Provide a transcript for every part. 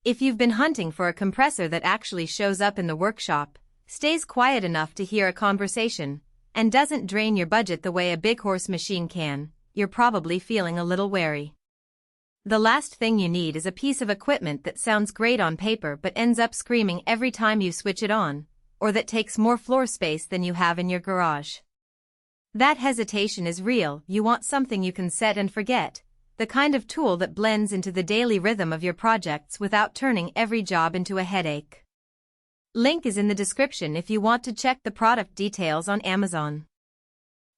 If you've been hunting for a compressor that actually shows up in the workshop, stays quiet enough to hear a conversation, and doesn't drain your budget the way a big horse machine can, you're probably feeling a little wary. The last thing you need is a piece of equipment that sounds great on paper but ends up screaming every time you switch it on, or that takes more floor space than you have in your garage. That hesitation is real. You want something you can set and forget, the kind of tool that blends into the daily rhythm of your projects without turning every job into a headache. Link is in the description if you want to check the product details on Amazon.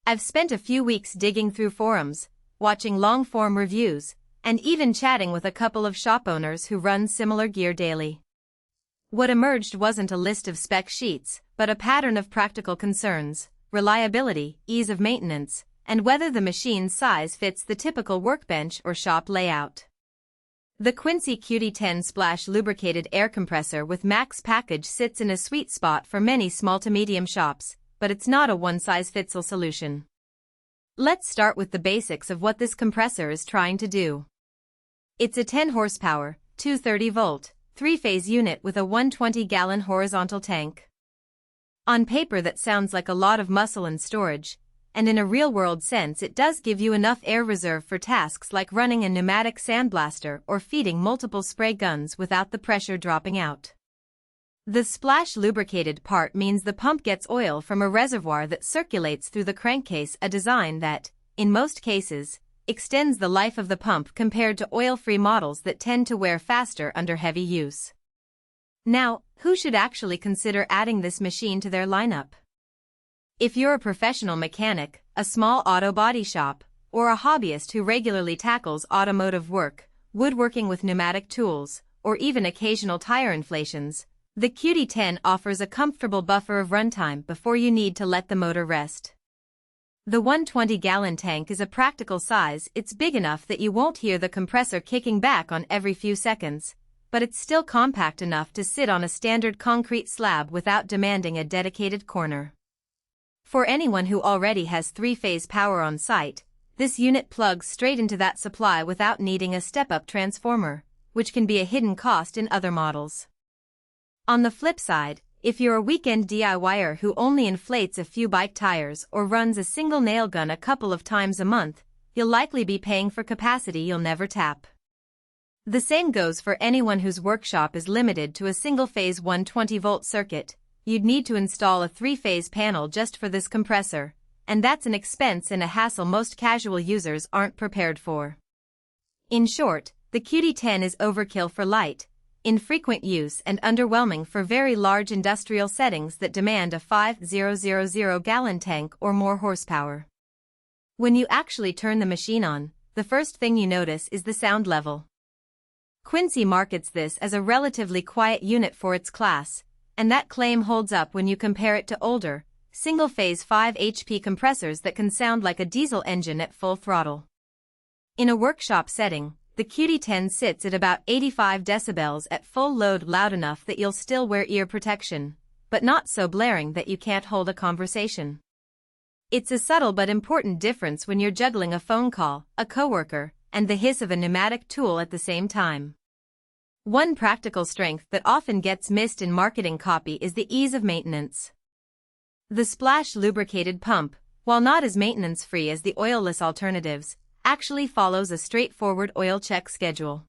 I've spent a few weeks digging through forums, watching long-form reviews, and even chatting with a couple of shop owners who run similar gear daily. What emerged wasn't a list of spec sheets, but a pattern of practical concerns: reliability, ease of maintenance, and whether the machine's size fits the typical workbench or shop layout. The Quincy QD10 Splash Lubricated Air Compressor with Max package sits in a sweet spot for many small to medium shops, but it's not a one-size-fits-all solution. Let's start with the basics of what this compressor is trying to do. It's a 10 horsepower, 230-volt, 3-phase unit with a 120-gallon horizontal tank. On paper that sounds like a lot of muscle and storage, and in a real-world sense it does give you enough air reserve for tasks like running a pneumatic sandblaster or feeding multiple spray guns without the pressure dropping out. The splash lubricated part means the pump gets oil from a reservoir that circulates through the crankcase, a design that, in most cases, extends the life of the pump compared to oil-free models that tend to wear faster under heavy use. Now, who should actually consider adding this machine to their lineup? If you're a professional mechanic, a small auto body shop, or a hobbyist who regularly tackles automotive work, woodworking with pneumatic tools, or even occasional tire inflations, the QD10 offers a comfortable buffer of runtime before you need to let the motor rest. The 120-gallon tank is a practical size. It's big enough that you won't hear the compressor kicking back on every few seconds, but it's still compact enough to sit on a standard concrete slab without demanding a dedicated corner. For anyone who already has 3-phase power on site, this unit plugs straight into that supply without needing a step-up transformer, which can be a hidden cost in other models. On the flip side, if you're a weekend DIYer who only inflates a few bike tires or runs a single nail gun a couple of times a month, you'll likely be paying for capacity you'll never tap. The same goes for anyone whose workshop is limited to a single-phase 120-volt circuit. You'd need to install a 3-phase panel just for this compressor, and that's an expense and a hassle most casual users aren't prepared for. In short, the QD10 is overkill for light, infrequent use and underwhelming for very large industrial settings that demand a 5,000-gallon tank or more horsepower. When you actually turn the machine on, the first thing you notice is the sound level. Quincy markets this as a relatively quiet unit for its class, and that claim holds up when you compare it to older, single-phase 5 HP compressors that can sound like a diesel engine at full throttle. In a workshop setting, the QD10 sits at about 85 decibels at full load, loud enough that you'll still wear ear protection, but not so blaring that you can't hold a conversation. It's a subtle but important difference when you're juggling a phone call, a coworker, and the hiss of a pneumatic tool at the same time. One practical strength that often gets missed in marketing copy is the ease of maintenance. The Splash lubricated pump, while not as maintenance-free as the oilless alternatives, actually follows a straightforward oil check schedule.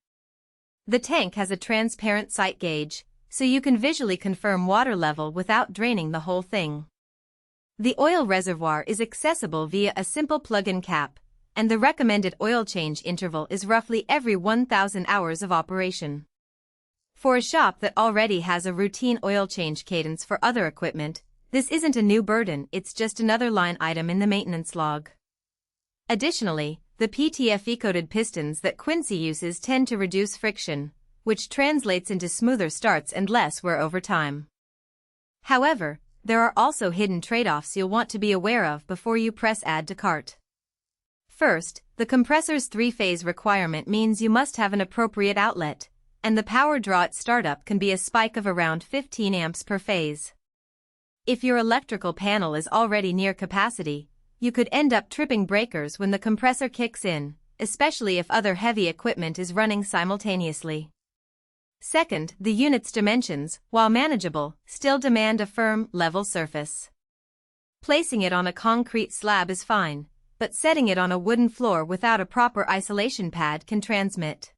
The tank has a transparent sight gauge, so you can visually confirm water level without draining the whole thing. The oil reservoir is accessible via a simple plug-in cap, and the recommended oil change interval is roughly every 1,000 hours of operation. For a shop that already has a routine oil change cadence for other equipment, this isn't a new burden, it's just another line item in the maintenance log. Additionally, the PTFE-coated pistons that Quincy uses tend to reduce friction, which translates into smoother starts and less wear over time. However, there are also hidden trade-offs you'll want to be aware of before you press add to cart. First, the compressor's 3-phase requirement means you must have an appropriate outlet, and the power draw at startup can be a spike of around 15 amps per phase. If your electrical panel is already near capacity, you could end up tripping breakers when the compressor kicks in, especially if other heavy equipment is running simultaneously. Second, the unit's dimensions, while manageable, still demand a firm, level surface. Placing it on a concrete slab is fine, but setting it on a wooden floor without a proper isolation pad can transmit